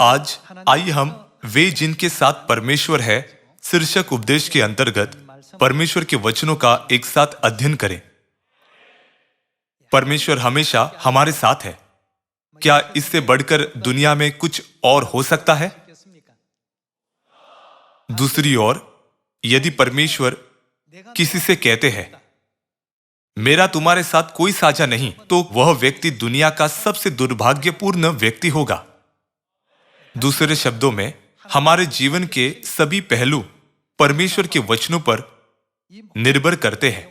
आज आइए हम वे जिनके साथ परमेश्वर है शीर्षक उपदेश के अंतर्गत परमेश्वर के वचनों का एक साथ अध्ययन करें। परमेश्वर हमेशा हमारे साथ है। क्या इससे बढ़कर दुनिया में कुछ और हो सकता है? दूसरी ओर, यदि परमेश्वर किसी से कहते हैं मेरा तुम्हारे साथ कोई साझा नहीं, तो वह व्यक्ति दुनिया का सबसे दुर्भाग्यपूर्ण व्यक्ति होगा। दूसरे शब्दों में, हमारे जीवन के सभी पहलू परमेश्वर के वचनों पर निर्भर करते हैं।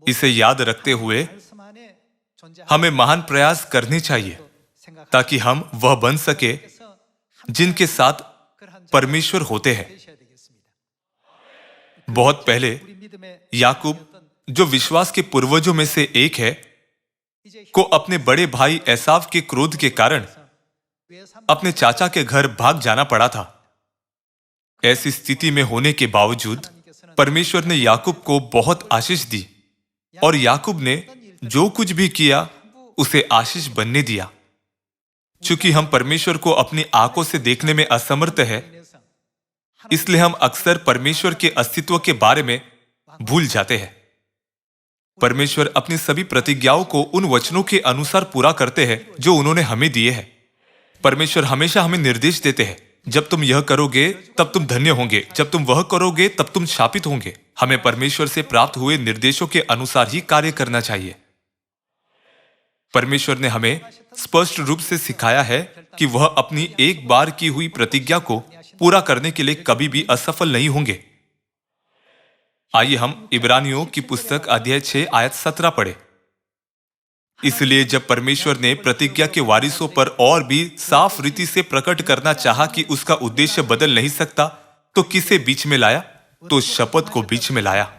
इसे याद रखते हुए हमें महान प्रयास करने चाहिए ताकि हम वह बन सके जिनके साथ परमेश्वर होते हैं। बहुत पहले याकूब, जो विश्वास के पूर्वजों में से एक है, को अपने बड़े भाई एसाव के क्रोध के कारण अपने चाचा के घर भाग जाना पड़ा था। ऐसी स्थिति में होने के बावजूद परमेश्वर ने याकूब को बहुत आशीष दी और याकूब ने जो कुछ भी किया उसे आशीष बनने दिया। चूंकि हम परमेश्वर को अपनी आंखों से देखने में असमर्थ हैं, इसलिए हम अक्सर परमेश्वर के अस्तित्व के बारे में भूल जाते हैं। परमेश्वर अपनी सभी प्रतिज्ञाओं को उन वचनों के अनुसार पूरा करते हैं जो उन्होंने हमें दिए हैं। परमेश्वर हमेशा हमें निर्देश देते हैं, जब तुम यह करोगे तब तुम धन्य होंगे, जब तुम वह करोगे तब तुम शापित होंगे। हमें परमेश्वर से प्राप्त हुए निर्देशों के अनुसार ही कार्य करना चाहिए। परमेश्वर ने हमें स्पष्ट रूप से सिखाया है कि वह अपनी एक बार की हुई प्रतिज्ञा को पूरा करने के लिए कभी भी असफल नहीं होंगे। आइए हम इब्रानियों की पुस्तक अध्याय 6 आयत 17 पढ़ें। इसलिए जब परमेश्वर ने प्रतिज्ञा के वारिसों पर और भी साफ रीति से प्रकट करना चाहा कि उसका उद्देश्य बदल नहीं सकता, तो किसे बीच में लाया? तो शपथ को बीच में लाया।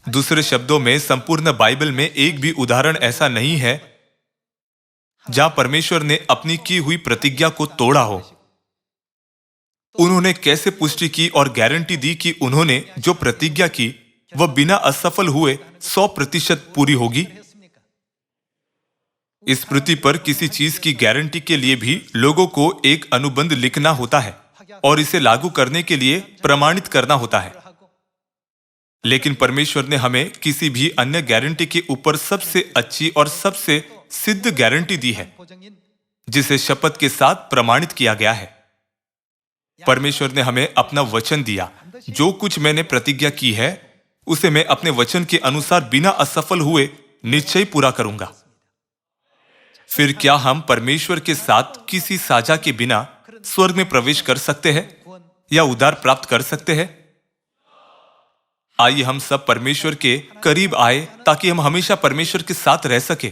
दूसरे शब्दों में, संपूर्ण बाइबल में एक भी उदाहरण ऐसा नहीं है जहां परमेश्वर ने अपनी की हुई प्रतिज्ञा को तोड़ा हो। उन्होंने कैसे पुष्टि की और गारंटी दी कि उन्होंने जो प्रतिज्ञा की वह बिना असफल हुए 100% पूरी होगी? इस पृथ्वी पर किसी चीज की गारंटी के लिए भी लोगों को एक अनुबंध लिखना होता है और इसे लागू करने के लिए प्रमाणित करना होता है। लेकिन परमेश्वर ने हमें किसी भी अन्य गारंटी के ऊपर सबसे अच्छी और सबसे सिद्ध गारंटी दी है, जिसे शपथ के साथ प्रमाणित किया गया है। परमेश्वर ने हमें अपना वचन दिया, जो कुछ मैंने प्रतिज्ञा की है उसे मैं अपने वचन के अनुसार बिना असफल हुए निश्चय पूरा करूंगा। फिर क्या हम परमेश्वर के साथ किसी साझा के बिना स्वर्ग में प्रवेश कर सकते हैं या उद्धार प्राप्त कर सकते हैं? आइए हम सब परमेश्वर के करीब आए ताकि हम हमेशा परमेश्वर के साथ रह सके।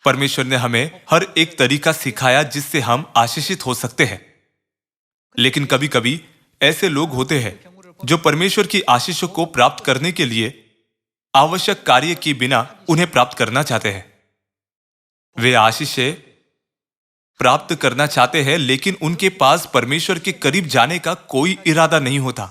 परमेश्वर ने हमें हर एक तरीका सिखाया जिससे हम आशीषित हो सकते हैं। लेकिन कभी कभी ऐसे लोग होते हैं जो परमेश्वर की आशीषों को प्राप्त करने के लिए आवश्यक कार्य के बिना उन्हें प्राप्त करना चाहते हैं। वे आशीषें प्राप्त करना चाहते हैं, लेकिन उनके पास परमेश्वर के करीब जाने का कोई इरादा नहीं होता।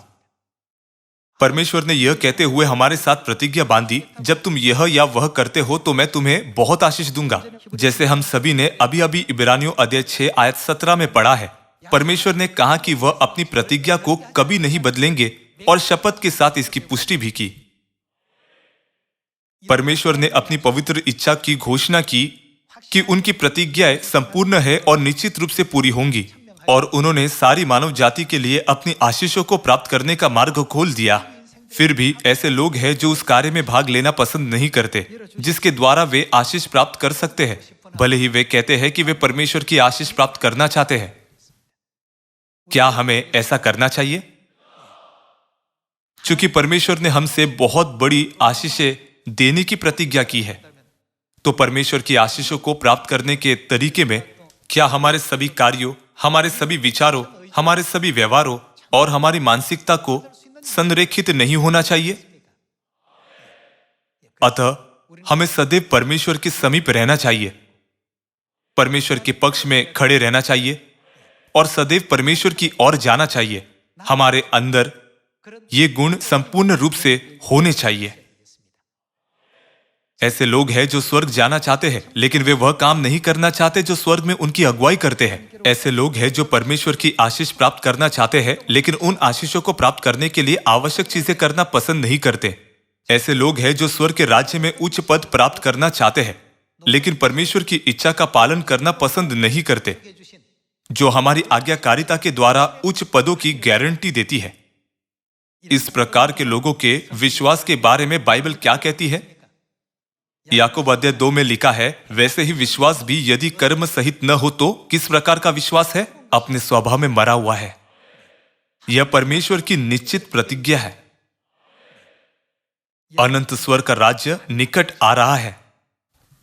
परमेश्वर ने यह कहते हुए हमारे साथ प्रतिज्ञा बांधी, जब तुम यह या वह करते हो तो मैं तुम्हें बहुत आशीष दूंगा। जैसे हम सभी ने अभी अभी इब्रानियों अध्याय 6 आयत 17 में पढ़ा है, परमेश्वर ने कहा कि वह अपनी प्रतिज्ञा को कभी नहीं बदलेंगे और शपथ के साथ इसकी पुष्टि भी की। परमेश्वर ने अपनी पवित्र इच्छा की घोषणा की कि उनकी प्रतिज्ञाएं संपूर्ण है और निश्चित रूप से पूरी होंगी, और उन्होंने सारी मानव जाति के लिए अपनी आशीषों को प्राप्त करने का मार्ग खोल दिया। फिर भी ऐसे लोग हैं जो उस कार्य में भाग लेना पसंद नहीं करते जिसके द्वारा वे आशीष प्राप्त कर सकते हैं, भले ही वे कहते हैं कि वे परमेश्वर की आशीष प्राप्त करना चाहते हैं। क्या हमें ऐसा करना चाहिए? चूंकि परमेश्वर ने हमसे बहुत बड़ी आशीषें देने की प्रतिज्ञा की है, तो परमेश्वर की आशीषों को प्राप्त करने के तरीके में क्या हमारे सभी कार्यों, हमारे सभी विचारों, हमारे सभी व्यवहारों और हमारी मानसिकता को संरेखित नहीं होना चाहिए? अतः हमें सदैव परमेश्वर के समीप रहना चाहिए, परमेश्वर के पक्ष में खड़े रहना चाहिए और सदैव परमेश्वर की ओर जाना चाहिए। हमारे अंदर ये गुण संपूर्ण रूप से होने चाहिए। ऐसे लोग हैं जो स्वर्ग जाना चाहते हैं, लेकिन वे वह काम नहीं करना चाहते जो स्वर्ग में उनकी अगुवाई करते हैं। ऐसे लोग हैं जो परमेश्वर की आशीष प्राप्त करना चाहते हैं, लेकिन उन आशीषों को प्राप्त करने के लिए आवश्यक चीजें करना पसंद नहीं करते। ऐसे लोग हैं जो स्वर्ग के राज्य में उच्च पद प्राप्त करना चाहते हैं, लेकिन परमेश्वर की इच्छा का पालन करना पसंद नहीं करते, जो हमारी आज्ञाकारिता के द्वारा उच्च पदों की गारंटी देती है। इस प्रकार के लोगों के विश्वास के बारे में बाइबल क्या कहती है? याकूब अध्याय 2 में लिखा है, वैसे ही विश्वास भी यदि कर्म सहित न हो तो किस प्रकार का विश्वास है? अपने स्वभाव में मरा हुआ है। यह परमेश्वर की निश्चित प्रतिज्ञा है। अनंत स्वर्ग का राज्य निकट आ रहा है।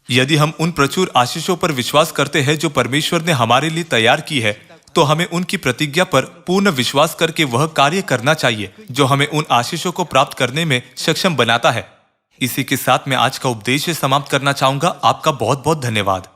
यदि हम उन प्रचुर आशीषों पर विश्वास करते हैं जो परमेश्वर ने हमारे लिए तैयार की है, तो हमें उनकी प्रतिज्ञा पर पूर्ण विश्वास करके वह कार्य करना चाहिए जो हमें उन आशीषों को प्राप्त करने में सक्षम बनाता है। इसी के साथ मैं आज का उपदेश समाप्त करना चाहूंगा। आपका बहुत बहुत धन्यवाद।